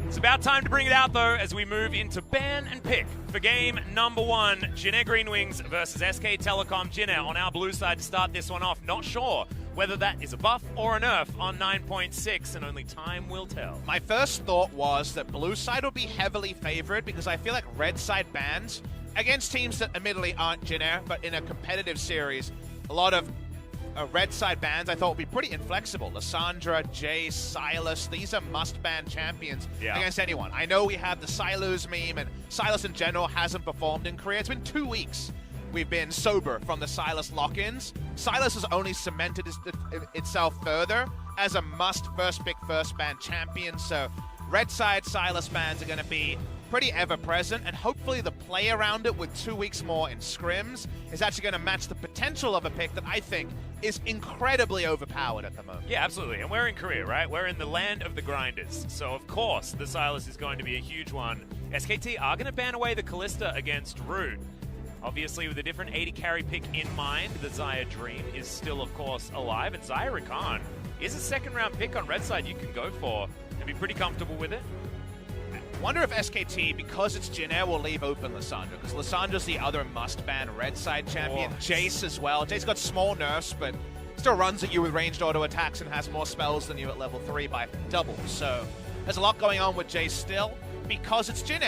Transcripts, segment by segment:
It's about time to bring it out, though, as we move into ban and pick for game number 1. Jin Green Wings versus SK Telecom. Jin on our blue side to start this one off. Not sure whether that is a buff or a nerf on 9.6, and only time will tell. My first thought was that blue side would be heavily favored because I feel like red side bans against teams that admittedly aren't Jin but in a competitive series, a lot of red side bans I thought would be pretty inflexible. Lissandra, Jace, Silas, these are must-ban champions against anyone. I know we have the Silas meme, and Silas in general hasn't performed in Korea. It's been 2 weeks we've been sober from the Silas lock-ins. Silas has only cemented itself further as a must first pick, first ban champion, so red side Silas bans are going to be pretty ever-present, and hopefully the play around it with 2 weeks more in scrims is actually going to match the potential of a pick that I think is incredibly overpowered at the moment. Yeah, absolutely. And we're in Korea, right? We're in the land of the grinders. So, of course, the Silas is going to be a huge one. SKT are going to ban away the Kalista against Root. Obviously, with a different 80 carry pick in mind, the Xayah Dream is still, of course, alive. And Xayah Rakan is a second-round pick on red side you can go for and be pretty comfortable with it. Wonder if SKT, because it's Jin will leave open Lissandra, because Lissandra's the other must-ban red side champion. Jace as well. Jace got small nerfs, but still runs at you with ranged auto attacks and has more spells than you at level 3 by double. So there's a lot going on with Jace still. Because it's Jin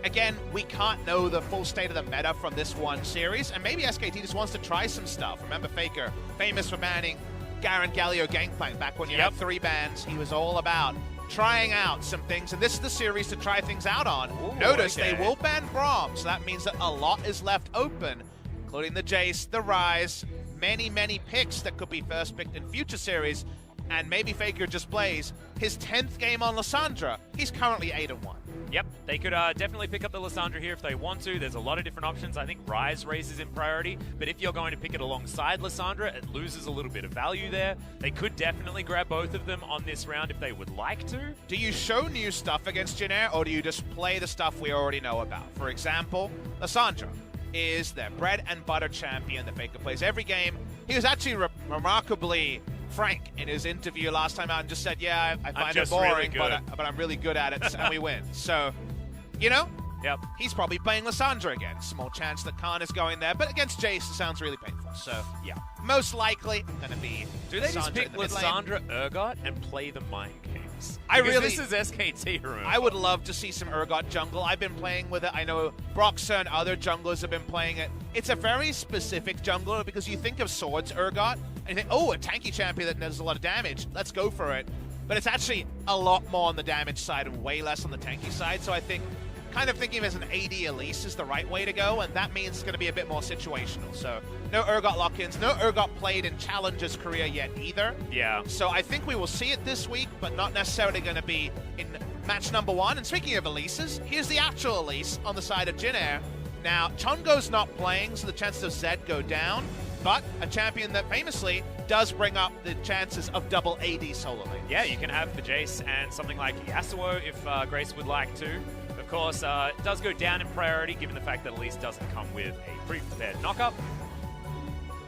again, we can't know the full state of the meta from this one series, and maybe SKT just wants to try some stuff. Remember Faker, famous for banning Garen Galio Gangplank back when you had 3 bans. He was all about trying out some things, and this is the series to try things out on. Ooh, notice they will ban Braum, so that means that a lot is left open, including the Jace, the Ryze, many picks that could be first picked in future series, and maybe Faker just plays his 10th game on Lissandra. He's currently 8-1. Yep, they could definitely pick up the Lissandra here if they want to. There's a lot of different options. I think Ryze raises in priority, but if you're going to pick it alongside Lissandra, it loses a little bit of value there. They could definitely grab both of them on this round if they would like to. Do you show new stuff against Jin or do you just play the stuff we already know about? For example, Lissandra is their bread and butter champion that Faker plays every game. He was actually remarkably frank in his interview last time out and just said, yeah, I find it boring, really but I'm really good at it, and we win. So, you know, he's probably playing Lissandra again. Small chance that Khan is going there, but against Jace, it sounds really painful. So, yeah, most likely going to be Do they just pick Lissandra, Urgot, and play the Mind Games? This is SKT, remember? I would love to see some Urgot jungle. I've been playing with it. I know Broxer and other junglers have been playing it. It's a very specific jungler because you think of Swords Urgot, and you think, oh, a tanky champion that does a lot of damage. Let's go for it. But it's actually a lot more on the damage side and way less on the tanky side. So I think kind of thinking of it as an AD Elise is the right way to go, and that means it's going to be a bit more situational. So no Urgot lock-ins, no Urgot played in Challengers Korea yet either. Yeah. So I think we will see it this week, but not necessarily going to be in match number 1. And speaking of Elises, here's the actual Elise on the side of Jin Now, Chungo's not playing, so the chances of Zed go down, but a champion that famously does bring up the chances of double AD solo lanes. Yeah, you can have the Jace and something like Yasuo if Grace would like to. Of course, it does go down in priority given the fact that Elise doesn't come with a pre-prepared knockup.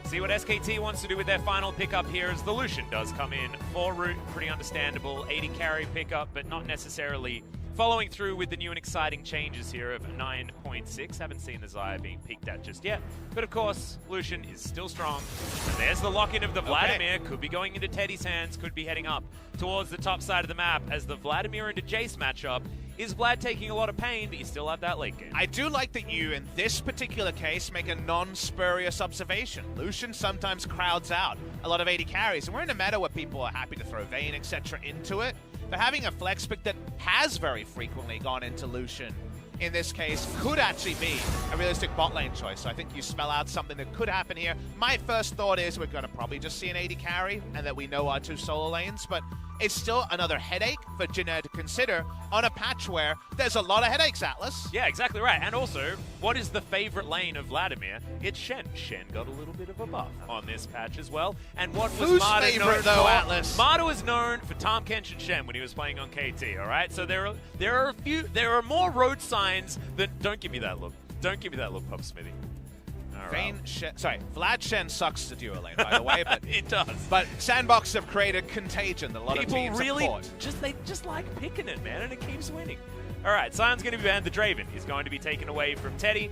See what SKT wants to do with their final pickup here as the Lucian does come in for Root. Pretty understandable 80 carry pickup, but not necessarily following through with the new and exciting changes here of 9.6. Haven't seen the Xayah being peaked at just yet. But of course, Lucian is still strong. And there's the lock-in of the Vladimir. Could be going into Teddy's hands, could be heading up towards the top side of the map as the Vladimir into Jace matchup. Is Vlad taking a lot of pain, but you still have that late game? I do like that you, in this particular case, make a non-spurious observation. Lucian sometimes crowds out a lot of 80 carries, and we're in a meta where people are happy to throw Vayne, etc. into it. But having a flex pick that has very frequently gone into Lucian, in this case, could actually be a realistic bot lane choice. So I think you spell out something that could happen here. My first thought is we're going to probably just see an 80 carry, and that we know our 2 solo lanes, but it's still another headache for Jin to consider on a patch where there's a lot of headaches, Atlas. Yeah, exactly right. And also, what is the favorite lane of Vladimir? It's Shen. Shen got a little bit of a buff on this patch as well. And what was Who's Marta favorite, known though, for? Atlas? Marta was known for Tahm Kench and Shen when he was playing on KT, all right? So there are more road signs than... Don't give me that look. Don't give me that look, Pop Smithy. All Vlad Shen sucks as a duo lane, by the way, but it does. But Sandbox have created contagion that a lot of teams really support. they just like picking it, man, and it keeps winning. All right, Sion's going to be banned. The Draven is going to be taken away from Teddy.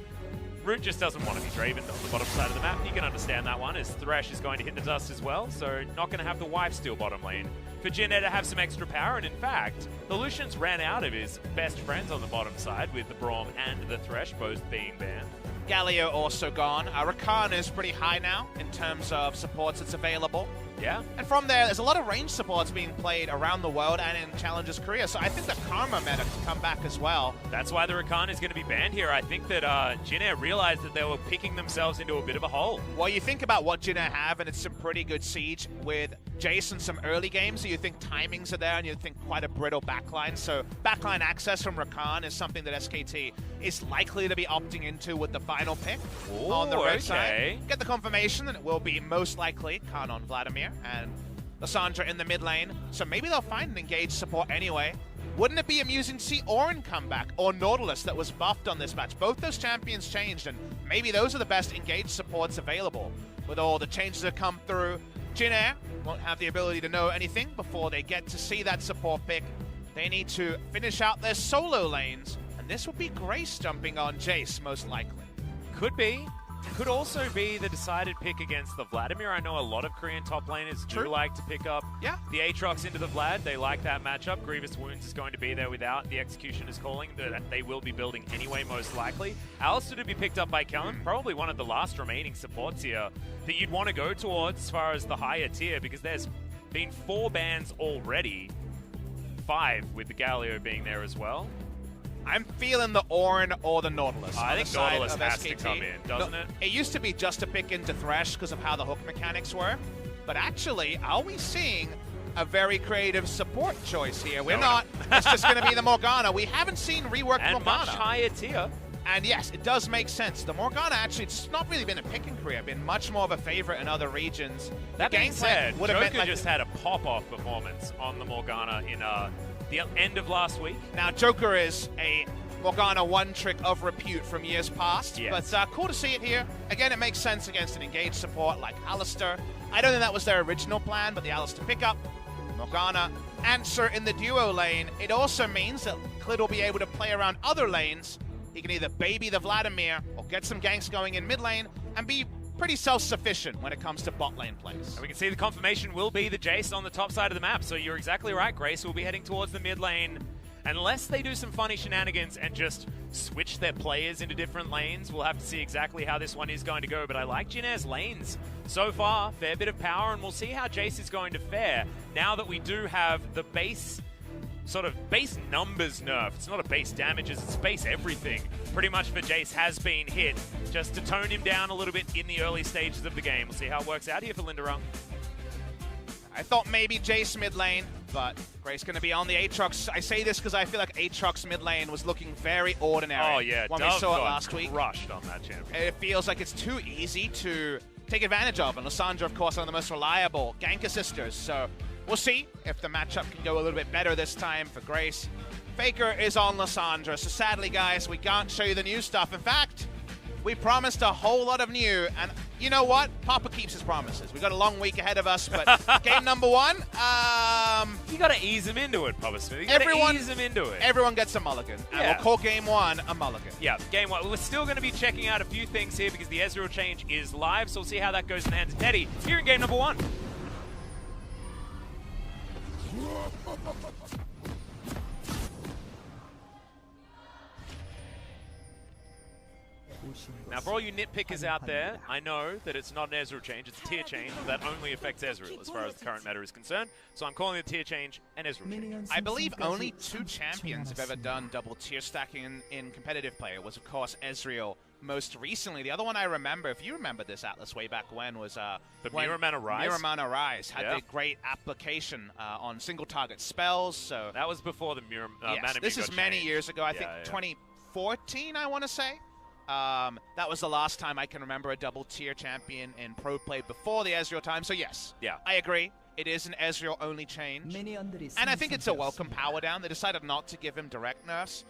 Root just doesn't want to be Draven on the bottom side of the map. You can understand that one, as Thresh is going to hit the dust as well, so not going to have the wife steal bottom lane. For Jinner to have some extra power, and in fact, the Lucian's ran out of his best friends on the bottom side, with the Braum and the Thresh both being banned. Galio also gone. Rakan is pretty high now in terms of supports that's available. Yeah. And from there's a lot of range supports being played around the world and in Challengers Korea, so I think the Karma meta can come back as well. That's why the Rakan is going to be banned here. I think that Jinner realized that they were picking themselves into a bit of a hole. Well, you think about what Jinner have, and it's some pretty good siege with Jason, some early games, so you think timings are there, and you think quite a brittle backline. So backline access from Rakan is something that SKT is likely to be opting into with the final pick on the red side. Get the confirmation that it will be most likely Khan on Vladimir and Lissandra in the mid lane. So maybe they'll find an engaged support anyway. Wouldn't it be amusing to see Orin come back, or Nautilus that was buffed on this match? Both those champions changed, and maybe those are the best engaged supports available. With all the changes that come through, Jinner won't have the ability to know anything before they get to see that support pick. They need to finish out their solo lanes, and this would be Grace jumping on Jace, most likely. Could be. Could also be the decided pick against the Vladimir. I know a lot of Korean top laners do like to pick up the Aatrox into the Vlad. They like that matchup. Grievous Wounds is going to be there without. The Execution is calling. That they will be building anyway, most likely. Alistair to be picked up by Kellen. Probably one of the last remaining supports here that you'd want to go towards as far as the higher tier, because there's been 4 bans already. 5 with the Galio being there as well. I'm feeling the Orin or the Nautilus. I think Nautilus has to come in, doesn't it? It used to be just a pick into Thresh because of how the hook mechanics were. But actually, are we seeing a very creative support choice here? We're not. It's just going to be the Morgana. We haven't seen reworked and Morgana. Much higher tier. And yes, it does make sense. The Morgana actually, it's not really been a pick in Korea. Been much more of a favorite in other regions. That being said, Joker just had a pop-off performance on the Morgana in the end of last week. Now, Joker is a Morgana one-trick of repute from years past, but cool to see it here. Again, it makes sense against an engaged support like Alistair. I don't think that was their original plan, but the Alistair pickup, Morgana, answer in the duo lane. It also means that Klid will be able to play around other lanes. He can either baby the Vladimir or get some ganks going in mid lane and be pretty self-sufficient when it comes to bot lane plays. And we can see the confirmation will be the Jace on the top side of the map, so you're exactly right. Grace will be heading towards the mid lane. Unless they do some funny shenanigans and just switch their players into different lanes, we'll have to see exactly how this one is going to go. But I like Jinner's lanes so far. Fair bit of power, and we'll see how Jace is going to fare now that we do have the base numbers nerf. It's not a base damages, it's base everything. Pretty much for Jace has been hit, just to tone him down a little bit in the early stages of the game. We'll see how it works out here for Linderung. I thought maybe Jace mid lane, but Grace going to be on the Aatrox. I say this because I feel like Aatrox mid lane was looking very ordinary. Oh yeah, when we saw it last week. Crushed on that champion. It feels like it's too easy to take advantage of, and Lissandra, of course, one of the most reliable gank assisters. So we'll see if the matchup can go a little bit better this time for Grace. Faker is on Lissandra, so sadly, guys, we can't show you the new stuff. In fact, we promised a whole lot of new, and you know what? Papa keeps his promises. We've got a long week ahead of us, but game number 1, you got to ease him into it, Papa Smith. You got to ease him into it. Everyone gets a mulligan, and we'll call game 1 a mulligan. Yeah, game 1. We're still going to be checking out a few things here because the Ezreal change is live, so we'll see how that goes in the hands of Teddy here in game number 1. Now, for all you nitpickers out there, I know that it's not an Ezreal change, it's a tier change that only affects Ezreal as far as the current meta is concerned. So I'm calling it a tier change and Ezreal change. I believe only 2 champions have ever done double tier stacking in competitive play. It was, of course, Ezreal most recently. The other one I remember, if you remember this, Atlas, way back when, was the Miramana Rise. Miramana Rise had the great application on single target spells. So that was before the Mana this is many years ago. I think 2014, I want to say. That was the last time I can remember a double tier champion in pro play before the Ezreal time. So yes, I agree. It is an Ezreal only change. And I think it's a welcome power down. They decided not to give him direct nerfs.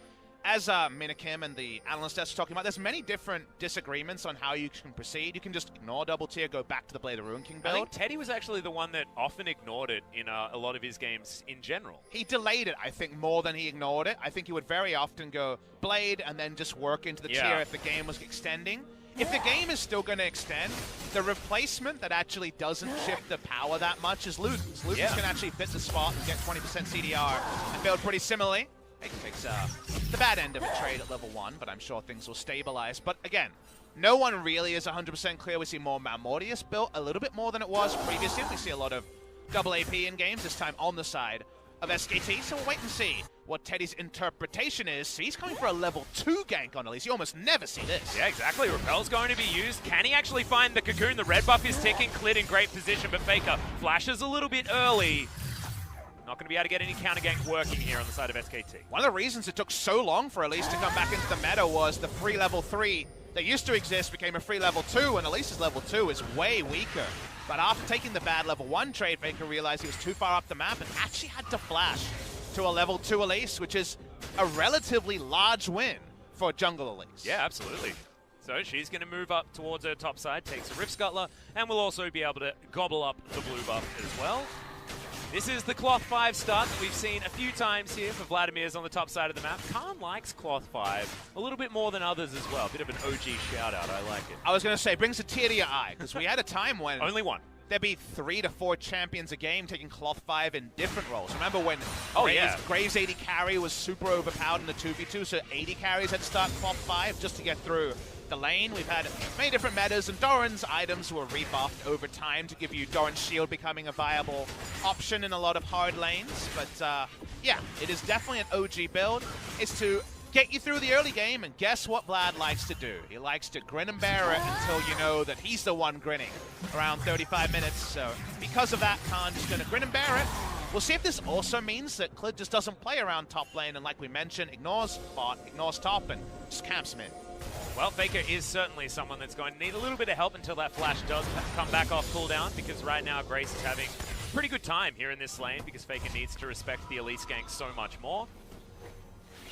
as Minikim and the analyst desk are talking about, there's many different disagreements on how you can proceed. You can just ignore double tier, go back to the Blade of Ruin King build. I think Teddy was actually the one that often ignored it in a lot of his games in general. He delayed it, I think, more than he ignored it. I think he would very often go Blade and then just work into the tier if the game was extending. If the game is still going to extend, the replacement that actually doesn't shift the power that much is Ludens. Ludens can actually fit the spot and get 20% CDR and build pretty similarly. It takes the bad end of a trade at level 1, but I'm sure things will stabilize. But again, no one really is 100% clear. We see more Malmortius built a little bit more than it was previously. We see a lot of double AP in games, this time on the side of SKT. So we'll wait and see what Teddy's interpretation is. So he's coming for a level 2 gank on Elise. You almost never see this. Yeah, exactly. Repel's going to be used. Can he actually find the Cocoon? The red buff is ticking. Clid in great position, but Faker flashes a little bit early. Not going to be able to get any counter gank working here on the side of SKT. One of the reasons it took so long for Elise to come back into the meta was the free level 3 that used to exist became a free level 2, and Elise's level 2 is way weaker. But after taking the bad level 1 trade, Faker realized he was too far up the map and actually had to flash to a level 2 Elise, which is a relatively large win for jungle Elise. Yeah, absolutely. So she's going to move up towards her top side, takes a Rift Scuttler, and will also be able to gobble up the blue buff as well. This is the Cloth 5 start that we've seen a few times here for Vladimir's on the top side of the map. Khan likes Cloth 5 a little bit more than others as well. A bit of an OG shout-out. I like it. I was going to say, brings a tear to your eye, because we had a time when... Only one. There'd be 3 to 4 champions a game taking Cloth 5 in different roles. Remember when Graves 80 carry was super overpowered in the 2v2, so 80 carries had to start Cloth 5 just to get through the lane. We've had many different metas, and Doran's items were rebuffed over time to give you Doran's shield becoming a viable option in a lot of hard lanes. But yeah, it is definitely an OG build. It's to get you through the early game, and guess what Vlad likes to do? He likes to grin and bear it until you know that he's the one grinning around 35 minutes. So because of that, Khan just going to grin and bear it. We'll see if this also means that Clid just doesn't play around top lane, and like we mentioned, ignores bot, ignores top, and just camps mid. Well, Faker is certainly someone that's going to need a little bit of help until that flash does come back off cooldown, because right now Grace is having a pretty good time here in this lane because Faker needs to respect the Elise gank so much more.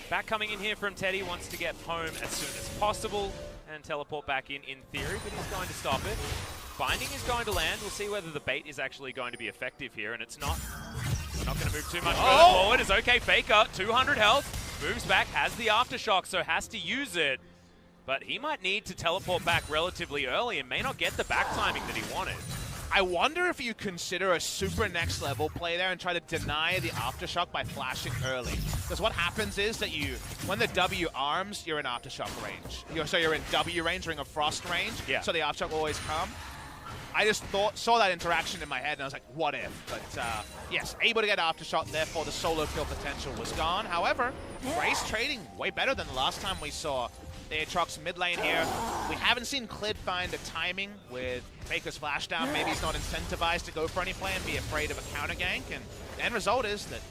Back coming in here from Teddy, wants to get home as soon as possible and teleport back in theory, but he's going to stop it. Binding is going to land. We'll see whether the bait is actually going to be effective here, and it's not. We're not going to move too much further forward. It's okay, Faker, 200 health, moves back, has the Aftershock, so has to use it. But he might need to teleport back relatively early and may not get the back timing that he wanted. I wonder if you consider a super next level play there and try to deny the Aftershock by flashing early. Because what happens is that when the W arms, you're in Aftershock range. So you're in W range, Ring of Frost range, so the Aftershock will always come. I just saw that interaction in my head and I was like, what if? But yes, able to get Aftershock, therefore the solo kill potential was gone. However, Grace trading way better than the last time we saw the Aatrox mid lane here. We haven't seen Clid find a timing with Faker's flash down. Maybe he's not incentivized to go for any play and be afraid of a counter gank. And the end result is that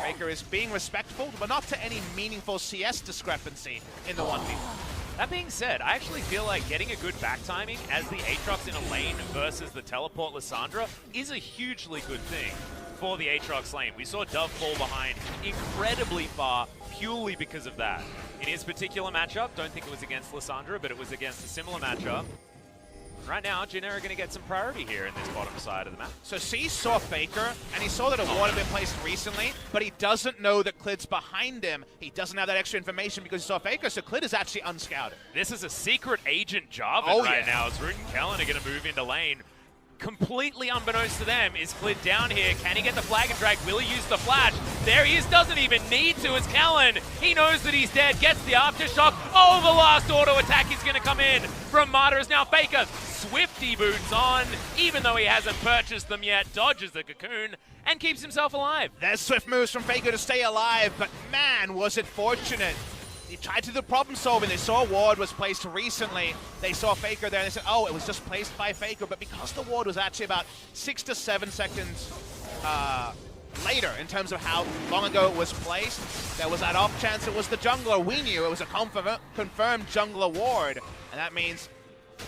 Faker is being respectful, but not to any meaningful CS discrepancy in the 1v1. That being said, I actually feel like getting a good back timing as the Aatrox in a lane versus the teleport Lissandra is a hugely good thing for the Aatrox lane. We saw Dove fall behind incredibly far purely because of that. In his particular matchup, don't think it was against Lissandra, but it was against a similar matchup. Right now, Jin are going to get some priority here in this bottom side of the map. So C saw Faker, and he saw that a ward had been placed recently, but he doesn't know that Clid's behind him. He doesn't have that extra information because he saw Faker, so Clid is actually unscouted. This is a secret agent Jarvan right now as Root and Kellen are going to move into lane. Completely unbeknownst to them, is Clid down here. Can he get the flag and drag? Will he use the flash? There he is, doesn't even need to as Kellen. He knows that he's dead, gets the Aftershock. Oh, the last auto attack is going to come in from Martyrs. Now Faker, Swifty boots on, even though he hasn't purchased them yet, dodges the Cocoon and keeps himself alive. There's swift moves from Faker to stay alive, but man, was it fortunate. He tried to do problem solving. They saw a ward was placed recently. They saw Faker there and they said, oh, it was just placed by Faker. But because the ward was actually about 6 to 7 seconds later in terms of how long ago it was placed, there was that off chance it was the jungler. We knew it was a confirmed jungler ward. And that means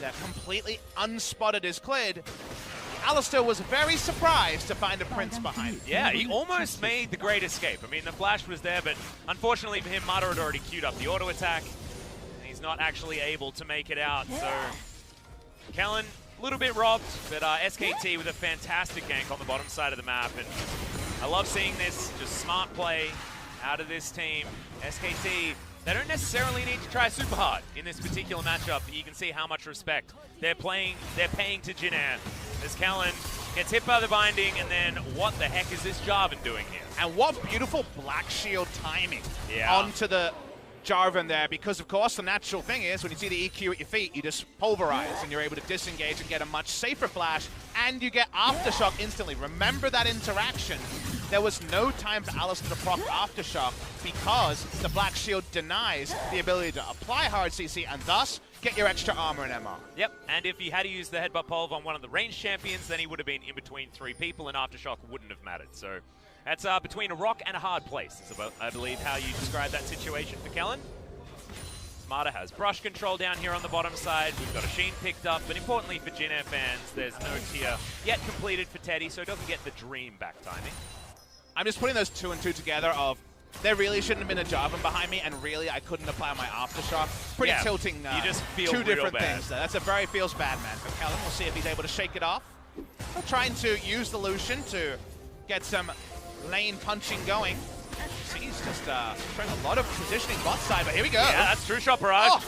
that completely unspotted is Clid. Alistair was very surprised to find a Prince behind him. Yeah, he almost made the great escape. I mean, the flash was there, but unfortunately for him, Mata had already queued up the auto attack, and he's not actually able to make it out. So, Kellen, a little bit robbed, but SKT with a fantastic gank on the bottom side of the map, and I love seeing this, just smart play out of this team. SKT, they don't necessarily need to try super hard in this particular matchup. You can see how much respect they're paying to Jin Air. As Kellen gets hit by the binding, and then what the heck is this Jarvan doing here? And what beautiful Black Shield timing Yeah. onto the Jarvan there, because of course the natural thing is when you see the EQ at your feet, you just pulverize and you're able to disengage and get a much safer flash, and you get Aftershock instantly. Remember that interaction. There was no time for Alistair to proc Aftershock because the Black Shield denies the ability to apply hard CC and thus get your extra armor and MR. Yep, and if he had to use the headbutt pulve on one of the ranged champions, then he would have been in between 3 people, and Aftershock wouldn't have mattered. So that's between a rock and a hard place, is about, I believe, how you describe that situation for Kellen. Smarter has brush control down here on the bottom side. We've got a Sheen picked up, but importantly for Jin Air fans, there's no tier yet completed for Teddy, so it doesn't get the dream back timing. I'm just putting those 2 and 2 together of there really shouldn't have been a Jarvan behind me, and really I couldn't apply my Aftershock. Pretty tilting you just feel 2 different bad. things there. That's a very feels bad man for Kellen. We'll see if he's able to shake it off. We're trying to use the Lucian to get some lane punching going. He's just showing a lot of positioning bot side, but here we go. Yeah, that's True Shot Barrage. Oh.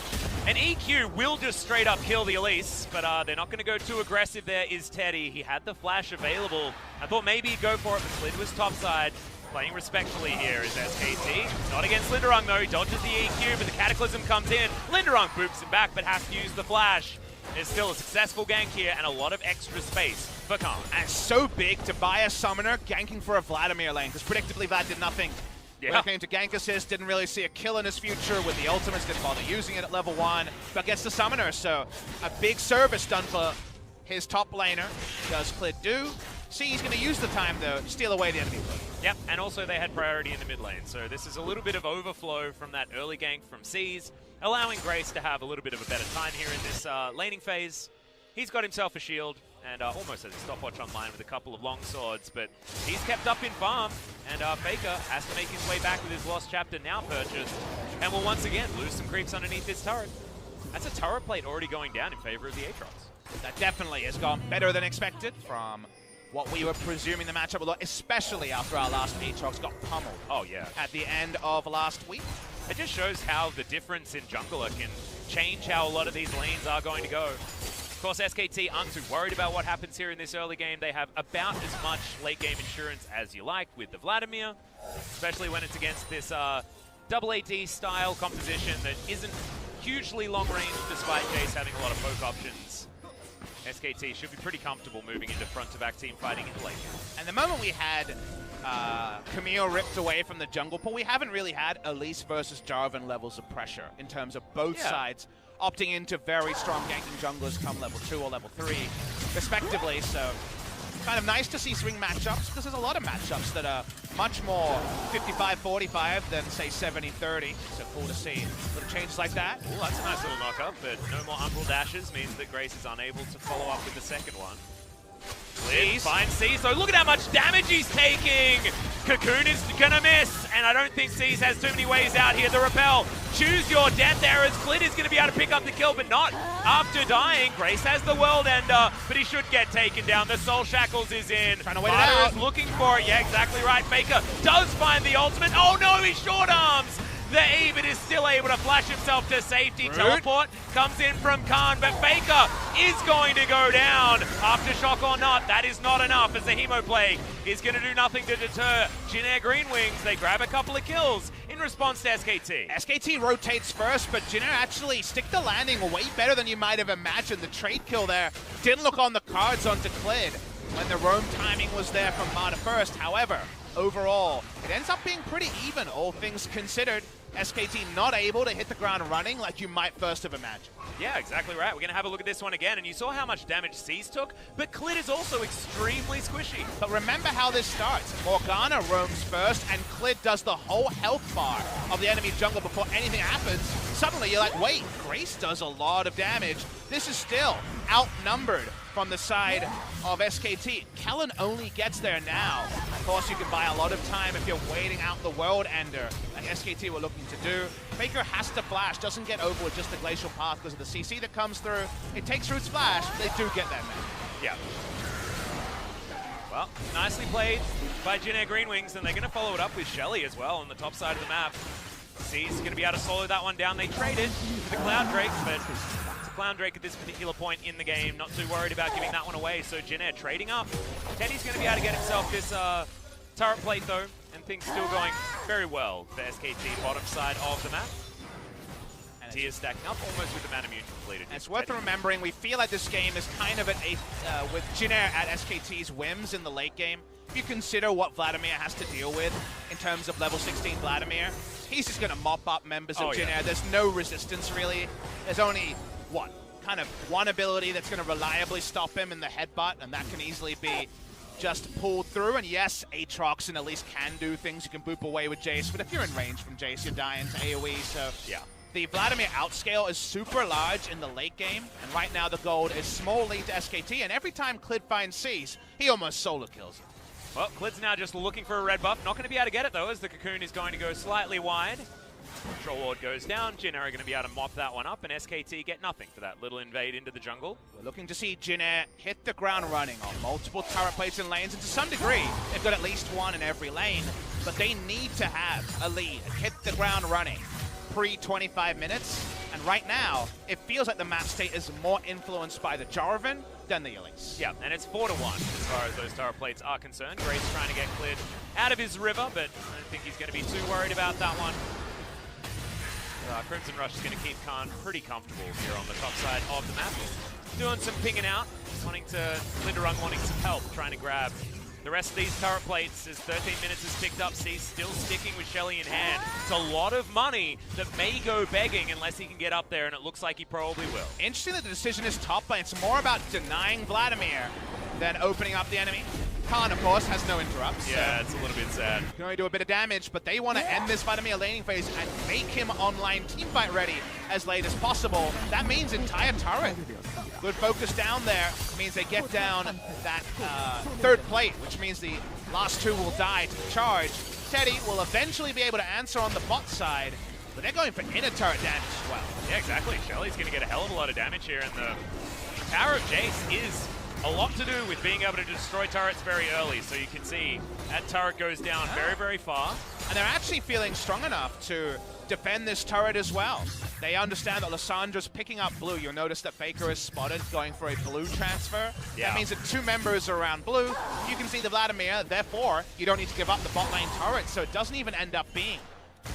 And EQ will just straight up kill the Elise, but they're not going to go too aggressive there, is Teddy. He had the flash available. I thought maybe he'd go for it, but Slid was topside. Playing respectfully here is SKT. Not against Linderung though, he dodges the EQ, but the Cataclysm comes in. Linderung boops him back, but has to use the flash. There's still a successful gank here and a lot of extra space for Khan. And so big to buy a summoner ganking for a Vladimir lane, because predictably Vlad did nothing. When it came to gank assist, didn't really see a kill in his future with the ultimates, didn't bother using it at level 1, but gets the summoner, so a big service done for his top laner. Does Clid do? See, he's going to use the time though to steal away the enemy play. Yep, and also they had priority in the mid lane, so this is a little bit of overflow from that early gank from C's, allowing Grace to have a little bit of a better time here in this laning phase. He's got himself a shield, and almost has his stopwatch online with a couple of long swords, but he's kept up in farm, and Faker has to make his way back with his Lost Chapter now purchased, and will once again lose some creeps underneath this turret. That's a turret plate already going down in favor of the Aatrox. That definitely has gone better than expected from what we were presuming the matchup would look, especially after our last Aatrox got pummeled. Oh yeah. At the end of last week. It just shows how the difference in jungler can change how a lot of these lanes are going to go. Of course, SKT aren't too worried about what happens here in this early game. They have about as much late game insurance as you like with the Vladimir, especially when it's against this AAD style composition that isn't hugely long range despite Jace having a lot of poke options. SKT should be pretty comfortable moving into front-to-back team fighting in the late game. And the moment we had Camille ripped away from the jungle pool, we haven't really had Elise versus Jarvan levels of pressure in terms of both sides opting into very strong ganking junglers come level 2 or level 3, respectively. So kind of nice to see swing matchups, because there's a lot of matchups that are much more 55-45 than, say, 70-30. So cool to see little changes like that. Ooh, that's a nice little knock-up, but no more Umbral dashes means that Grace is unable to follow up with the second one. Please find C, so look at how much damage he's taking! Cocoon is gonna miss, and I don't think C's has too many ways out here. The repel, choose your death there, as Clid is gonna be able to pick up the kill, but not after dying. Grace has the World Ender, but he should get taken down. The Soul Shackles is in. Trying to wait it out. Is looking for it, yeah, exactly right. Faker does find the ultimate. Oh no, he short arms! The E, but is still able to flash himself to safety. Rude. Teleport comes in from Khan, but Faker is going to go down. Aftershock or not, that is not enough, as the Hemo Plague is going to do nothing to deter Jin Air Green Wings. They grab a couple of kills in response to SKT. SKT rotates first, but Jin Air actually stick the landing way better than you might have imagined. The trade kill there didn't look on the cards onto Clid when the roam timing was there from Mata first. However, overall, it ends up being pretty even, all things considered. SKT not able to hit the ground running like you might first have imagined. Yeah, exactly right. We're going to have a look at this one again, and you saw how much damage C's took, but Clit is also extremely squishy. But remember how this starts. Morgana roams first, and Clit does the whole health bar of the enemy jungle before anything happens. Suddenly you're like, wait, Grace does a lot of damage. This is still outnumbered from the side of SKT. Kellen only gets there now. Of course, you can buy a lot of time if you're waiting out the World Ender, like SKT were looking to do. Faker has to flash, doesn't get over with just the Glacial Path because of the CC that comes through. It takes Root's flash, they do get that man. Yeah. Well, nicely played by Jin Green Wings, and they're going to follow it up with Shelly as well on the top side of the map. C's going to be able to solo that one down. They traded for the Cloud Drake, but it's a Cloud Drake at this particular point in the game. Not too worried about giving that one away, so Jin trading up. Teddy's going to be able to get himself this turret plate though, and things still going very well for SKT bottom side of the map. And he is stacking up almost with the mana immune completed. And it's worth remembering, we feel like this game is kind of with Jin at SKT's whims in the late game. If you consider what Vladimir has to deal with in terms of level 16 Vladimir, he's just going to mop up members of Jin. There's no resistance really. There's only, what, kind of one ability that's going to reliably stop him in the headbutt, and that can easily be just pulled through. And yes, Aatrox at least can do things. You can boop away with Jace, but if you're in range from Jace, you're dying to AoE, so yeah. The Vladimir outscale is super large in the late game, and right now the gold is small lead to SKT, and every time Clid finds C's, he almost solo kills him. Well, Clid's now just looking for a red buff. Not going to be able to get it, though, as the Cocoon is going to go slightly wide. Control Ward goes down. Jin are going to be able to mop that one up, and SKT get nothing for that little invade into the jungle. We're looking to see Jin hit the ground running on multiple turret plates and lanes, and to some degree, they've got at least one in every lane, but they need to have a lead, hit the ground running pre-25 minutes, and right now, it feels like the map state is more influenced by the Jarvan than the Elise. Yeah, and it's 4-1 as far as those turret plates are concerned. Grace trying to get cleared out of his river, but I don't think he's going to be too worried about that one. Crimson Rush is going to keep Khan pretty comfortable here on the top side of the map. Doing some pinging out, Linderung wanting some help, trying to grab the rest of these turret plates as 13 minutes is picked up. C's still sticking with Shelly in hand. It's a lot of money that may go begging unless he can get up there, and it looks like he probably will. Interesting that the decision is top lane. It's more about denying Vladimir than opening up the enemy. Khan, of course, has no interrupts. Yeah, it's a little bit sad. Can only do a bit of damage, but they want to end this Vladimir laning phase and make him online teamfight ready as late as possible. That means entire turret. Good focus down there. Means they get down that third plate, which means the last two will die to the charge. Teddy will eventually be able to answer on the bot side, but they're going for inner turret damage as well. Yeah, exactly. Shelly's going to get a hell of a lot of damage here, and the power of Jace is a lot to do with being able to destroy turrets very early. So you can see that turret goes down very, very far. And they're actually feeling strong enough to defend this turret as well. They understand that Lissandra's picking up blue. You'll notice that Faker is spotted going for a blue transfer. Yeah. That means that two members are around blue. You can see the Vladimir, therefore, you don't need to give up the bot lane turret, so it doesn't even end up being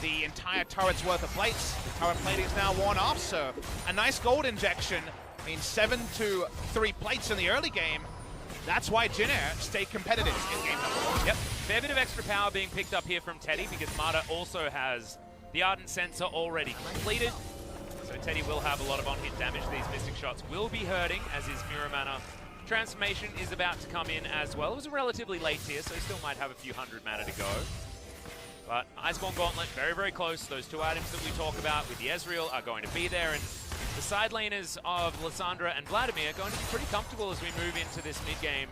the entire turret's worth of plates. The turret plating is now worn off, so a nice gold injection means 7 to 3 plates in the early game. That's why Jin stayed competitive in game number 1. Yep, fair bit of extra power being picked up here from Teddy because Marta also has the Ardent Sensor already completed. So Teddy will have a lot of on-hit damage. These Mystic Shots will be hurting as his Mirror Mana transformation is about to come in as well. It was a relatively late tier, so he still might have a few hundred mana to go. But Iceborne Gauntlet, very, very close. Those two items that we talk about with the Ezreal are going to be there, and the side laners of Lissandra and Vladimir are going to be pretty comfortable as we move into this mid-game.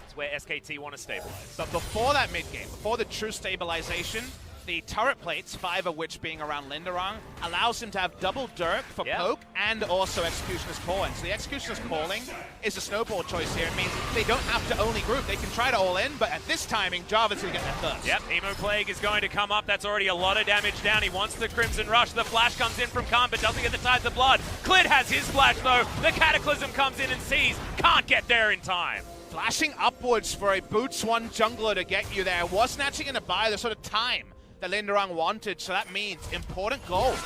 It's where SKT want to stabilize. But before that mid-game, before the true stabilization, the turret plates, 5 of which being around Linderung, allows him to have double Dirk for poke and also Executioner's Calling. So the Executioner's Calling is a snowball choice here. It means they don't have to only group. They can try to all in, but at this timing, Jarvan's going to get there first. Yep, Emo Plague is going to come up. That's already a lot of damage down. He wants the Crimson Rush. The flash comes in from Khan, but doesn't get the Tides of Blood. Clid has his flash, though. The Cataclysm comes in and sees. Can't get there in time. Flashing upwards for a Boots 1 jungler to get you there. Wasn't actually going to buy the sort of time that Linderung wanted, so that means important gold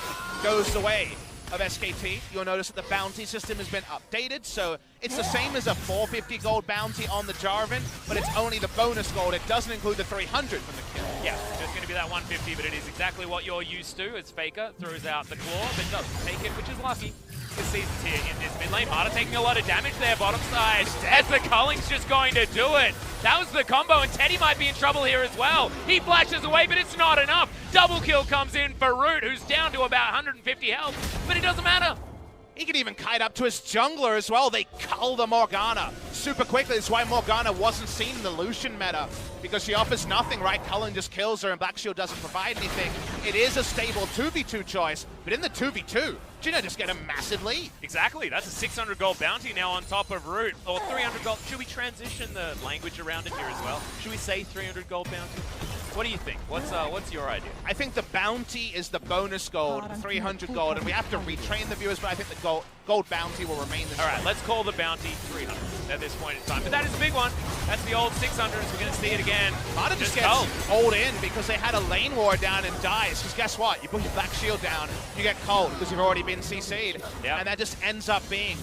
goes away of SKT, you'll notice that the bounty system has been updated, so it's the same as a 450 gold bounty on the Jarvan, but it's only the bonus gold. It doesn't include the 300 from the kill. Yeah, just going to be that 150, but it is exactly what you're used to as Faker throws out the claw, but doesn't take it, which is lucky. This season's here in this mid lane. Harder taking a lot of damage there, bottom side. As the Culling's just going to do it. That was the combo, and Teddy might be in trouble here as well. He flashes away, but it's not enough. Double kill comes in for Root, who's down to about 150 health, but it doesn't matter. He can even kite up to his jungler as well. They cull the Morgana super quickly. That's why Morgana wasn't seen in the Lucian meta, because she offers nothing, right? Cullen just kills her and Black Shield doesn't provide anything. It is a stable 2v2 choice, but in the 2v2, Jinna just get a massive lead. Exactly. That's a 600 gold bounty now on top of Root, or 300 gold. Should we transition the language around it here as well? Should we say 300 gold bounty? What do you think? What's your idea? I think the bounty is the bonus gold, 300 gold, and we have to retrain the viewers, but I think the gold bounty will remain the same. All right, let's call the bounty 300 at this point in time. But that is a big one. That's the old 600s. We're going to see it again. Mata just gets hold in because they had a lane war down and dies. Because guess what? You put your Black Shield down, you get cold because you've already been CC'd. Yep. And that just ends up being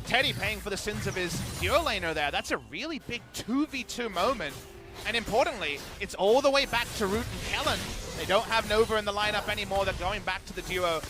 Teddy paying for the sins of his hero laner there. That's a really big 2v2 moment. And importantly, it's all the way back to Root and Kellen. They don't have Nova in the lineup anymore. They're going back to the duo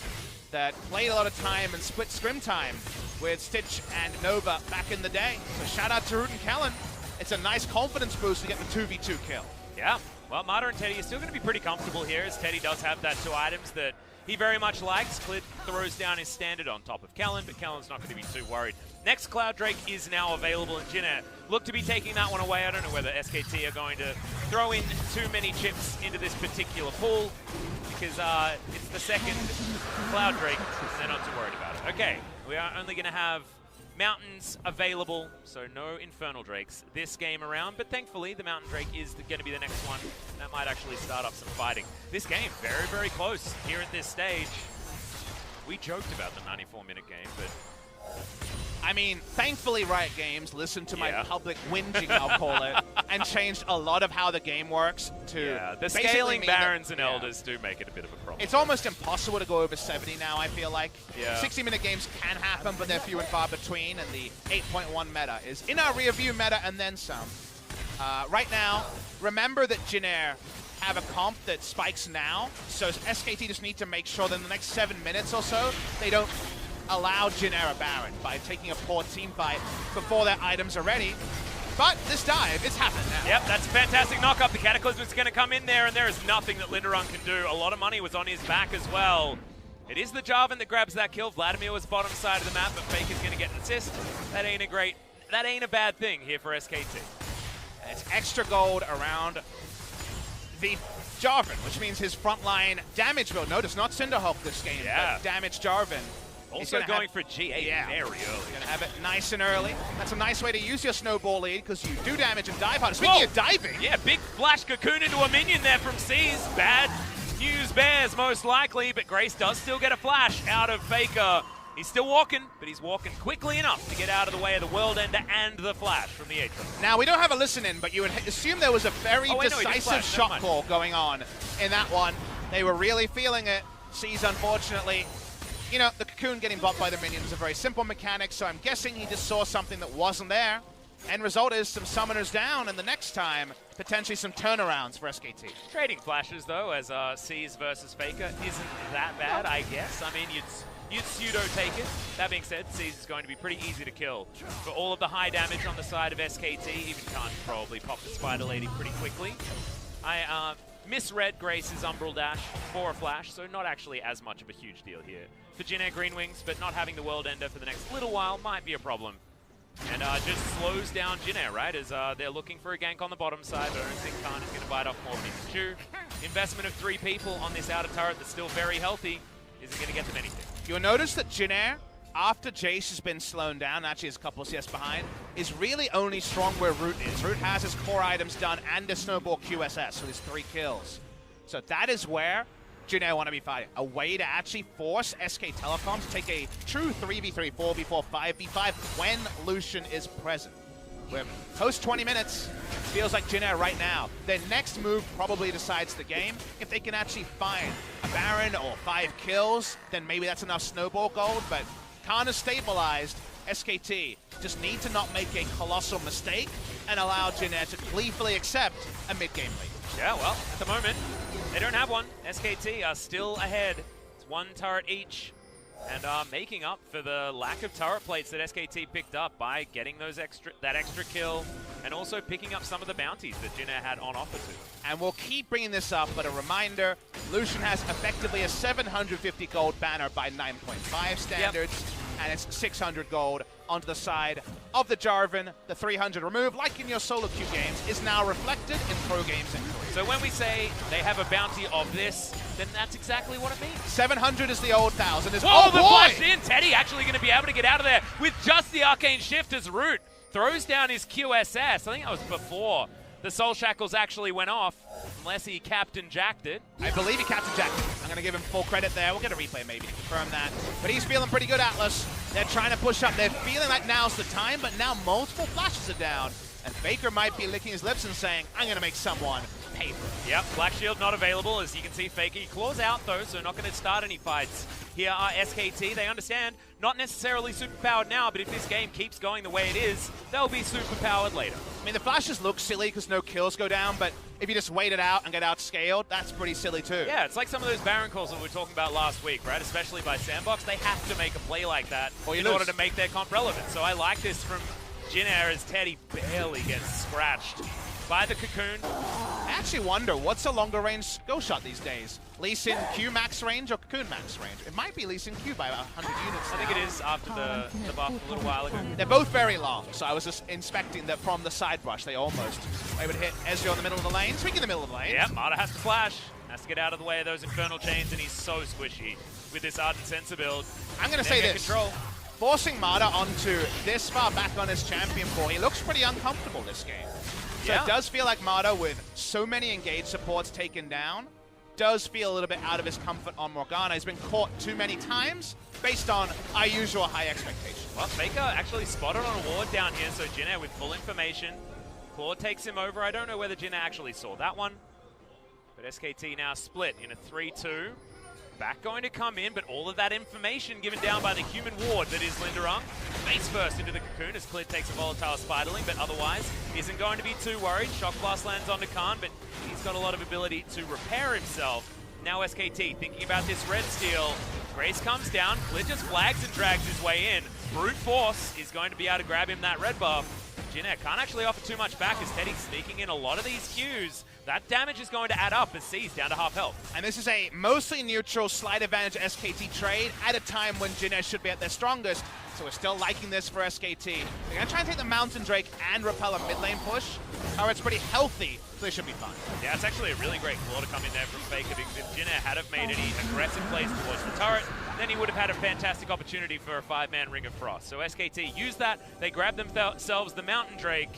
that played a lot of time and split scrim time with Stitch and Nova back in the day. So shout out to Root and Kellen. It's a nice confidence boost to get the 2v2 kill. Yeah, well, Mata and Teddy are still going to be pretty comfortable here, as Teddy does have that 2 items that he very much likes. Clit throws down his standard on top of Kellen, but Kellen's not going to be too worried. Next Cloud Drake is now available, and Jinna look to be taking that one away. I don't know whether SKT are going to throw in too many chips into this particular pool, because it's the second Cloud Drake, and they're not too worried about it. Okay, we are only going to have Mountains available, so no Infernal Drakes this game around, but thankfully the Mountain Drake is going to be the next one. That might actually start up some fighting. This game, very, very close here at this stage. We joked about the 94-minute game, but I mean, thankfully Riot Games listened to my public whinging, I'll call it, and changed a lot of how the game works to the scaling Barons and Elders do make it a bit of a problem. It's almost impossible to go over 70 now, I feel like. Yeah. 60-minute games can happen, but they're few and far between, and the 8.1 meta is in our rear view meta and then some. Right now, remember that Jinair have a comp that spikes now, so SKT just need to make sure that in the next 7 minutes or so, they don't allow Jinair a Baron by taking a poor team fight before their items are ready. But this dive, it's happened now. Yep, that's a fantastic knock-up. The Cataclysm is going to come in there, and there is nothing that Linderung can do. A lot of money was on his back as well. It is the Jarvan that grabs that kill. Vladimir was bottom side of the map, but Fake is going to get an assist. That ain't a bad thing here for SKT. It's extra gold around the Jarvan, which means his frontline damage build. Notice not Cinderhawk this game, but damage Jarvan. Also going for G8 very early. Going to have it nice and early. That's a nice way to use your snowball lead, because you do damage and dive hard. Speaking of diving. Yeah, big flash cocoon into a minion there from C's. Bad news bears, most likely, but Grace does still get a flash out of Faker. He's still walking, but he's walking quickly enough to get out of the way of the World Ender and the flash from the Atrium. Now, we don't have a listen-in, but you would assume there was a very decisive shot call going on in that one. They were really feeling it. C's, unfortunately, you know, the cocoon getting blocked by the minion is a very simple mechanic, so I'm guessing he just saw something that wasn't there. End result is some summoners down, and the next time, potentially some turnarounds for SKT. Trading flashes, though, as C's versus Faker isn't that bad, I guess. I mean, you'd pseudo take it. That being said, C's is going to be pretty easy to kill. For all of the high damage on the side of SKT, even can't probably pop the Spider Lady pretty quickly. I misread Grace's Umbral Dash for a flash, so not actually as much of a huge deal here for Jinair Green Wings, but not having the World Ender for the next little while might be a problem. And just slows down Jinair, right, as they're looking for a gank on the bottom side, but I don't think Khan is going to bite off more Pikachu. Investment of 3 people on this outer turret that's still very healthy isn't going to get them anything. You'll notice that Jinair, after Jace has been slowed down, actually is a couple of CS behind, is really only strong where Root is. Root has his core items done and a snowball QSS, so there's 3 kills. So that is where Jinair want to be fighting. A way to actually force SK Telecom to take a true 3v3, 4v4, 5v5 when Lucian is present. We're post 20 minutes. Feels like Jin Air right now. Their next move probably decides the game. If they can actually find a Baron or 5 kills, then maybe that's enough snowball gold, but kind of stabilized. SKT just need to not make a colossal mistake and allow Jin Air to gleefully accept a mid-game lead. Yeah, well, at the moment, they don't have one. SKT are still ahead. It's 1 turret each, and are making up for the lack of turret plates that SKT picked up by getting that extra kill, and also picking up some of the bounties that Jin Air had on offer to. And we'll keep bringing this up, but a reminder, Lucian has effectively a 750 gold banner by 9.5 standards. Yep. And it's 600 gold onto the side of the Jarvan. The 300 remove, like in your solo queue games, is now reflected in pro games and Korea. So when we say they have a bounty of this, then that's exactly what it means. 700 is the old 1,000. Oh, the flash in! Teddy actually going to be able to get out of there with just the Arcane Shift as root. Throws down his QSS. I think that was before the Soul Shackles actually went off, unless he Captain Jacked it. I believe he Captain Jacked it. I'm going to give him full credit there. We'll get a replay maybe to confirm that. But he's feeling pretty good, Atlas. They're trying to push up. They're feeling like now's the time, but now multiple flashes are down. And Faker might be licking his lips and saying, I'm going to make someone pay for it. Yep, Black Shield not available. As you can see, Faker, he claws out though, so not going to start any fights. Here are SKT. They understand, not necessarily superpowered now, but if this game keeps going the way it is, they'll be superpowered later. I mean, the flashes look silly because no kills go down, but if you just wait it out and get outscaled, that's pretty silly too. Yeah, it's like some of those Baron calls that we were talking about last week, right? Especially by Sandbox. They have to make a play like that in order to make their comp relevant. So I like this from Jin Air as Teddy barely gets scratched by the Cocoon. I actually wonder, what's a longer range go shot these days? Lee Sin Q max range or Cocoon max range? It might be Lee Sin Q by about 100 units. I think it is after the buff a little while ago. They're both very long, so I was just inspecting that from the side brush. They almost able to hit Ezreal in the middle of the lane. Speaking of the middle of the lane. Yeah, Mata has to flash. Has to get out of the way of those Infernal Chains, and he's so squishy with this Ardent Sensor build. I'm going to say this. Control. Forcing Mata onto this far back on his champion pool, he looks pretty uncomfortable this game. So It does feel like Mata, with so many engaged supports taken down, does feel a little bit out of his comfort on Morgana. He's been caught too many times based on our usual high expectations. Well, Faker actually spotted on a ward down here, so Jin Air with full information. Claude takes him over. I don't know whether Jin Air actually saw that one, but SKT now split in a 3-2. Back going to come in, but all of that information given down by the human ward that is Linderung. Face first into the Cocoon as Clid takes a volatile Spiderling, but otherwise isn't going to be too worried. Shock Blast lands onto Khan, but he's got a lot of ability to repair himself. Now SKT thinking about this red steal. Grace comes down, Clid just flags and drags his way in. Brute Force is going to be able to grab him that red buff. Jin Air can't actually offer too much back as Teddy's sneaking in a lot of these Qs. That damage is going to add up as C's down to half health. And this is a mostly neutral slight advantage SKT trade at a time when Jin Air should be at their strongest. So we're still liking this for SKT. They're going to try and take the Mountain Drake and repel a mid lane push. However, it's pretty healthy, so they should be fine. Yeah, it's actually a really great claw to come in there from Faker, because if Jin Air had have made any aggressive plays towards the turret, then he would have had a fantastic opportunity for a 5-man Ring of Frost. So SKT used that, they grabbed themselves the Mountain Drake,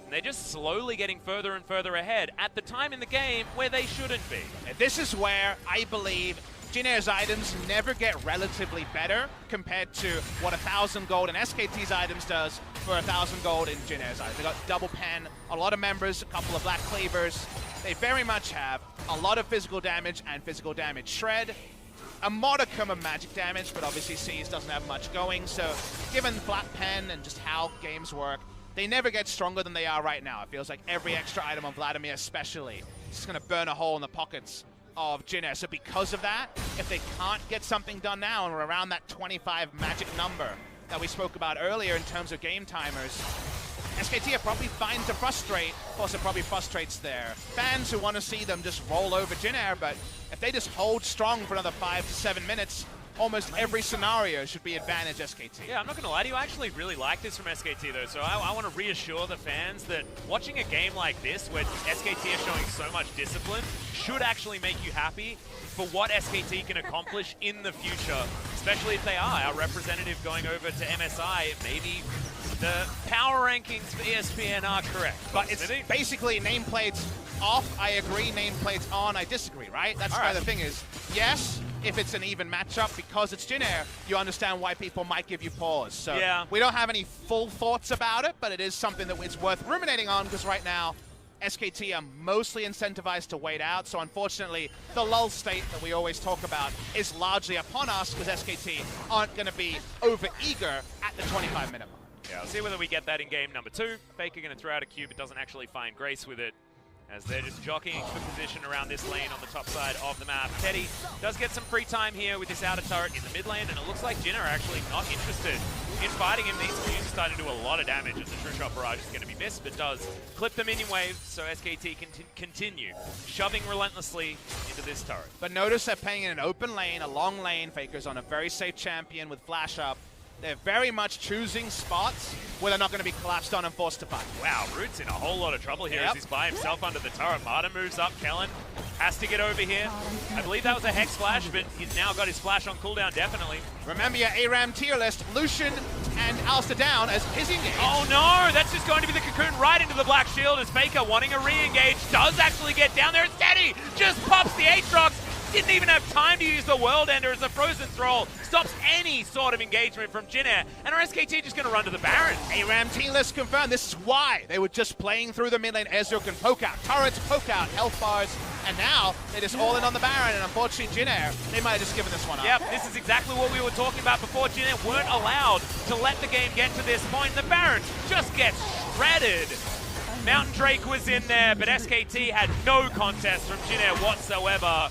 and they're just slowly getting further and further ahead at the time in the game where they shouldn't be. And this is where I believe Jin Air's items never get relatively better compared to what 1,000 gold in SKT's items does for 1,000 gold in Jin Air's items. They got double pen, a lot of members, a couple of black cleavers. They very much have a lot of physical damage and physical damage shred. A modicum of magic damage, but obviously C's doesn't have much going, so given Black Pen and just how games work, they never get stronger than they are right now. It feels like every extra item on Vladimir especially is just going to burn a hole in the pockets of Jin Air. So because of that, if they can't get something done now and we're around that 25 magic number that we spoke about earlier in terms of game timers, SKT are probably fine to frustrate. Of course, it probably frustrates their fans who want to see them just roll over Jin Air, but if they just hold strong for another 5 to 7 minutes, almost every scenario should be advantage SKT. Yeah, I'm not going to lie to you, I actually really like this from SKT though, so I want to reassure the fans that watching a game like this, where SKT are showing so much discipline, should actually make you happy for what SKT can accomplish in the future, especially if they are our representative going over to MSI. Maybe the power rankings for ESPN are correct. But it's basically nameplates off, I agree, nameplates on, I disagree, right? That's why the thing is, yes, if it's an even matchup, because it's Jin Air, you understand why people might give you pause. So yeah. we don't have any full thoughts about it, but it is something that it's worth ruminating on, because right now, SKT are mostly incentivized to wait out, so unfortunately, the lull state that we always talk about is largely upon us, because SKT aren't going to be over-eager at the 25-minute mark. Yeah, we'll see whether we get that in game number 2. Faker going to throw out a cube, but doesn't actually find Grace with it, as they're just jockeying for position around this lane on the top side of the map. Teddy does get some free time here with this outer turret in the mid lane, and it looks like Jin are actually not interested in fighting him. These fuses are starting to do a lot of damage, as the True Shot Barrage is going to be missed, but does clip them in waves, so SKT can continue shoving relentlessly into this turret. But notice they're playing in an open lane, a long lane. Faker's on a very safe champion with flash up. They're very much choosing spots where they're not going to be collapsed on and forced to fight. Wow, Root's in a whole lot of trouble here as he's by himself under the turret. Marta moves up, Kellen has to get over here. I believe that was a Hex Flash, but he's now got his flash on cooldown, definitely. Remember your ARAM tier list, Lucian and Alistair down as his engage. Oh no, that's just going to be the cocoon right into the Black Shield as Faker, wanting a re-engage, does actually get down there. It's Teddy, just pops the Aatrox. Didn't even have time to use the World Ender as a Frozen Thrall. Stops any sort of engagement from Jin Air. And our SKT just going to run to the Baron. ARAM team list confirmed. This is why they were just playing through the mid lane. Ezreal can poke out turrets, poke out health bars, and now they're just all in on the Baron. And unfortunately, Jin Air, they might have just given this one up. Yep, this is exactly what we were talking about before. Jin Air weren't allowed to let the game get to this point. The Baron just gets shredded. Mountain Drake was in there, but SKT had no contest from Jin Air whatsoever.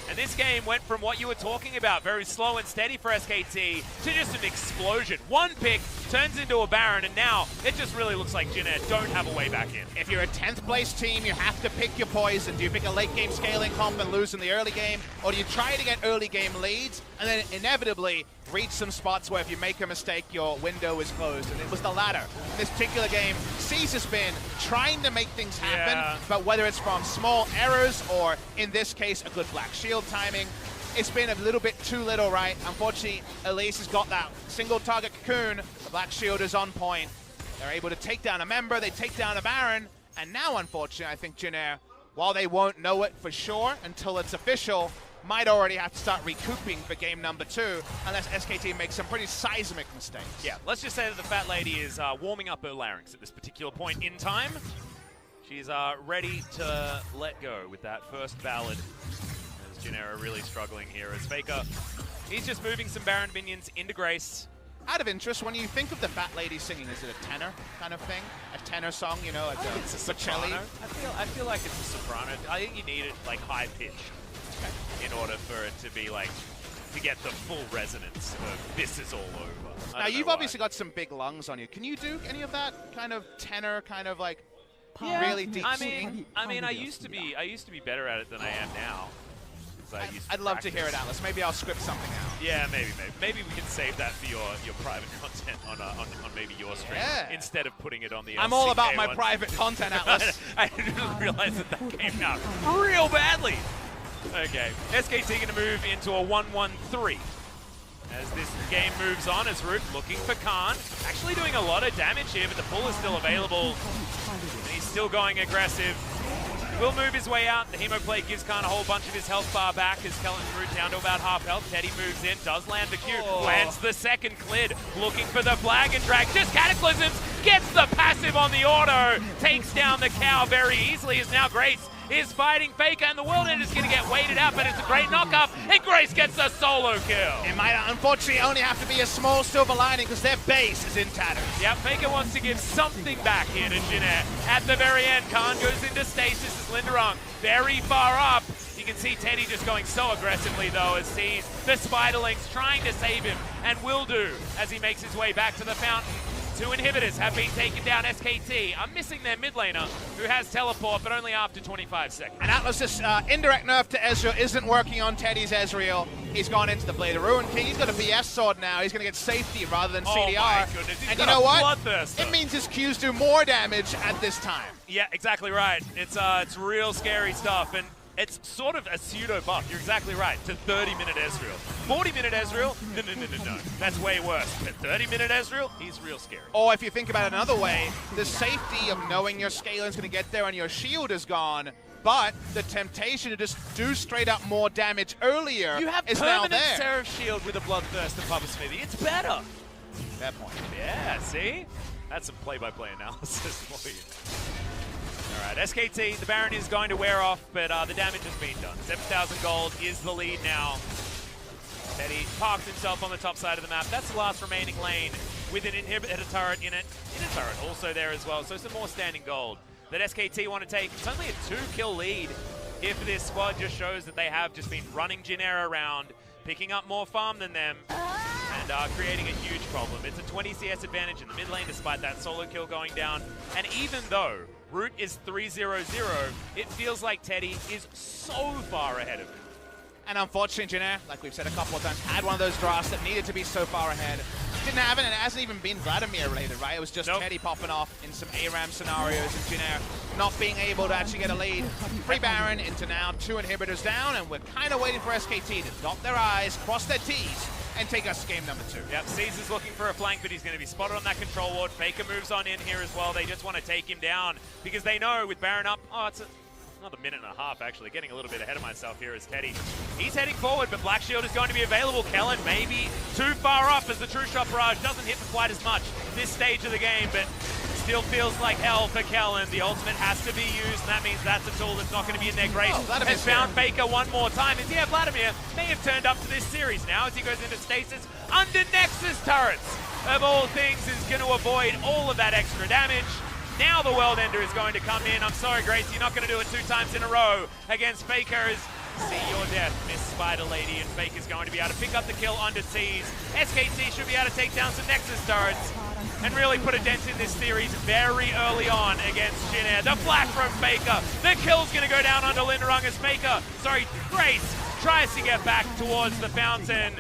And this game went from what you were talking about, very slow and steady for SKT, to just an explosion. One pick turns into a Baron, and now it just really looks like Jin Air don't have a way back in. If you're a 10th place team, you have to pick your poison. Do you pick a late game scaling comp and lose in the early game, or do you try to get early game leads and then inevitably reach some spots where if you make a mistake, your window is closed? And it was the latter. This particular game, C's has been trying to make things happen, but whether it's from small errors or, in this case, a good Black Shield timing, it's been a little bit too little, right? Unfortunately, Elise has got that single target cocoon. The Black Shield is on point. They're able to take down a member, they take down a Baron, and now, unfortunately, I think Jin Air, while they won't know it for sure until it's official, might already have to start recouping for game number 2 unless SKT makes some pretty seismic mistakes. Yeah, let's just say that the Fat Lady is warming up her larynx at this particular point in time. She's ready to let go with that first ballad. As Jin Air are really struggling here as Faker, he's just moving some Baron minions into Grace. Out of interest, when you think of the Fat Lady singing, is it a tenor kind of thing? A tenor song, you know, like it's a soprano. I feel like it's a soprano. I think you need it like high pitch in order for it to be like, to get the full resonance of this is all over. Now you've obviously got some big lungs on you. Can you do any of that kind of tenor, kind of like really deep singing? I mean, I used to be better at it than I am now. I'd love to hear it, Atlas. Maybe I'll script something out. Yeah, maybe we can save that for your private content on maybe your stream instead of putting it on the LCK. I'm all about my private content, Atlas. I didn't realize that came out real badly. Okay, SKT going to move into a 1-1-3 as this game moves on, as Root looking for Khan. Actually doing a lot of damage here, but the pull is still available. And he's still going aggressive. Will move his way out. The Hemo Plate gives Khan a whole bunch of his health bar back as Kellen's Root down to about half health. Teddy moves in, does land the Q, lands the second Clid, looking for the flag and drag. Just Cataclysms, gets the passive on the auto, takes down the cow very easily as now Grace is fighting Faker, and the World End is going to get weighted out, but it's a great knock-up, and Grace gets a solo kill. It might unfortunately only have to be a small silver lining because their base is in tatters. Yep, Faker wants to give something back here to Jin Air. At the very end, Khan goes into stasis as Linderung very far up. You can see Teddy just going so aggressively though as sees the Spiderlings trying to save him, and will do as he makes his way back to the fountain. 2 inhibitors have been taken down. SKT are missing their mid laner, who has teleport, but only after 25 seconds. And Atlas' indirect nerf to Ezreal isn't working on Teddy's Ezreal. He's gone into the Blade of Ruin King. He's got a BS sword now. He's going to get safety rather than CDR. Oh my goodness. And you know what? Bloodthirster. It means his Qs do more damage at this time. Yeah, exactly right. It's real scary stuff. And it's sort of a pseudo buff. You're exactly right. To 30-minute Ezreal. 40-minute Ezreal? No. That's way worse. But 30-minute Ezreal? He's real scary. Or if you think about it another way, the safety of knowing your Scalen's going to get there and your shield is gone but the temptation to just do straight up more damage earlier You have is now permanent there. Seraph Shield with a Bloodthirst and Papa Smithy. It's better. Fair point. Yeah, see? That's some play-by-play analysis for you. All right, SKT, the Baron is going to wear off, but the damage has been done. 7,000 gold is the lead now. Teddy parks himself on the top side of the map. That's the last remaining lane with an inhibitor turret in it. Inner turret also there as well, so some more standing gold that SKT want to take. It's only a 2-kill lead if this squad just shows that they have just been running Jin Air around, picking up more farm than them, and creating a huge problem. It's a 20 CS advantage in the mid lane despite that solo kill going down. And even though Root is 3-0-0, it feels like Teddy is so far ahead of him. And unfortunately, Jin Air, like we've said a couple of times, had one of those drafts that needed to be so far ahead. Didn't have it, and it hasn't even been Vladimir related, right? It was just Teddy popping off in some ARAM scenarios, and Jin Air not being able to actually get a lead. Free Baron into now 2 inhibitors down, and we're kind of waiting for SKT to dot their I's, cross their T's, and take us game number 2. Yep, Caesar's looking for a flank, but he's going to be spotted on that control ward. Faker moves on in here as well. They just want to take him down because they know with Baron up, it's another minute and a half, actually. Getting a little bit ahead of myself here is Teddy. He's heading forward, but Black Shield is going to be available. Kellen maybe too far up as the True Shot Barrage doesn't hit for quite as much this stage of the game, but still feels like hell for Kellen. The ultimate has to be used, and that means that's a tool that's not going to be in their grace. Has found Faker one more time. And yeah, Vladimir may have turned up to this series now as he goes into stasis under Nexus turrets. Of all things, is going to avoid all of that extra damage. Now the World Ender is going to come in. I'm sorry, Grace, you're not going to do it 2 times in a row against Faker. See your death, Miss Spider Lady, and Faker's going to be able to pick up the kill under T's. SKT should be able to take down some Nexus turrets and really put a dent in this series very early on against Jin Air. The flash from Faker. The kill's going to go down under Linderung as Grace tries to get back towards the fountain.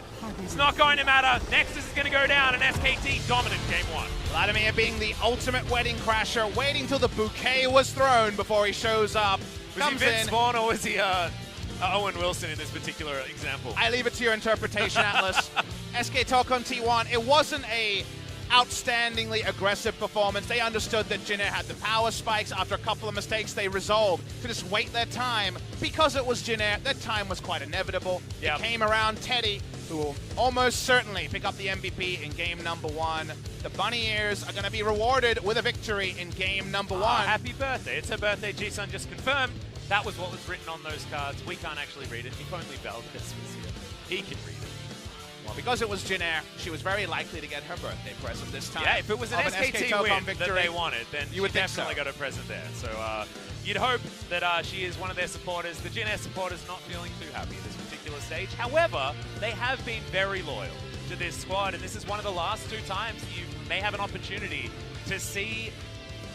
It's not going to matter. Nexus is going to go down, and SKT dominant game 1. Vladimir being the ultimate wedding crasher, waiting till the bouquet was thrown before he shows up. Was he Vince Vaughn or was he Owen Wilson in this particular example? I leave it to your interpretation, Atlas. SK Telecom T1, it wasn't a outstandingly aggressive performance. They understood that Jin Air had the power spikes. After a couple of mistakes, they resolved to just wait their time. Because it was Jin Air, their time was quite inevitable. It came around Teddy, who will almost certainly pick up the MVP in game number 1. The Bunny Ears are going to be rewarded with a victory in game number 1. Happy birthday. It's her birthday. G-Sun just confirmed. That was what was written on those cards. We can't actually read it. If only Valdez was here. He can read it. Well, because it was Jin Air, she was very likely to get her birthday present this time. Yeah, if it was an SKT win that they wanted, then you would definitely got a present there. So you'd hope that she is one of their supporters. The Jin Air supporters not feeling too happy at this particular stage. However, they have been very loyal to this squad, and this is one of the last 2 times you may have an opportunity to see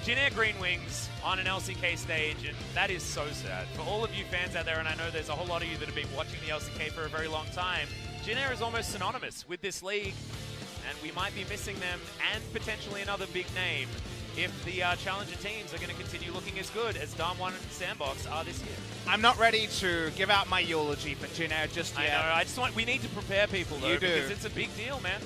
Jin Air Green Wings on an LCK stage, and that is so sad. For all of you fans out there, and I know there's a whole lot of you that have been watching the LCK for a very long time, Jin Air is almost synonymous with this league, and we might be missing them and potentially another big name if the challenger teams are going to continue looking as good as Dam1 and Sandbox are this year. I'm not ready to give out my eulogy for Jin Air just yet. I know, we need to prepare people though, because it's a big deal, man.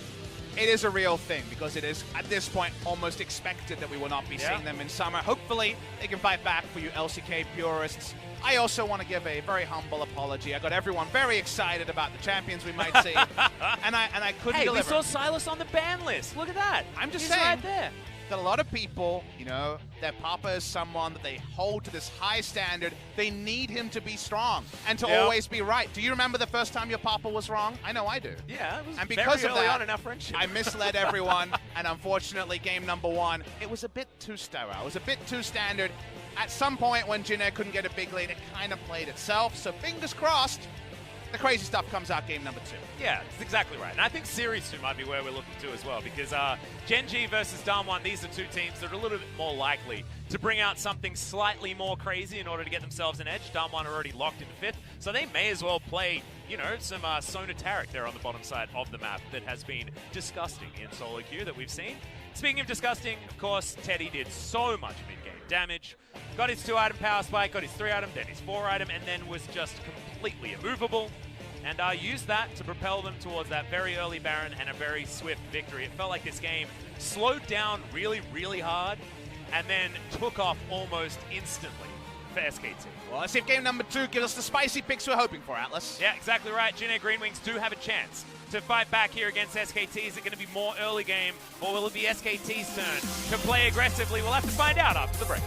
It is a real thing, because it is, at this point, almost expected that we will not be seeing them in summer. Hopefully, they can fight back for you LCK purists. I also want to give a very humble apology. I got everyone very excited about the champions we might see, and I couldn't deliver. We saw Silas on the ban list. Look at that. I'm just He's saying right there. That a lot of people, you know, their papa is someone that they hold to this high standard. They need him to be strong and to always be right. Do you remember the first time your papa was wrong? I know I do. Yeah, it was and because very of early that, on in our friendship. I misled everyone, and unfortunately, game number 1, it was a bit too sterile. It was a bit too standard. At some point when Jin Air couldn't get a big lead, it kind of played itself. So fingers crossed, the crazy stuff comes out game number 2. Yeah, that's exactly right. And I think Series 2 might be where we're looking to as well, because Gen G versus Dam1, these are 2 teams that are a little bit more likely to bring out something slightly more crazy in order to get themselves an edge. Dam1 are already locked into 5th, so they may as well play, you know, some Sona Tarek there on the bottom side of the map that has been disgusting in solo queue that we've seen. Speaking of disgusting, of course, Teddy did so much mid-game damage. Got his 2-item power spike, got his 3-item, then his 4-item, and then was just completely immovable. And used that to propel them towards that very early Baron and a very swift victory. It felt like this game slowed down really, really hard and then took off almost instantly. for SKT. Well, let's see if game number 2 gives us the spicy picks we're hoping for, Atlas. Yeah, exactly right. Jin Air Green Wings do have a chance to fight back here against SKT. Is it going to be more early game, or will it be SKT's turn to play aggressively? We'll have to find out after the break.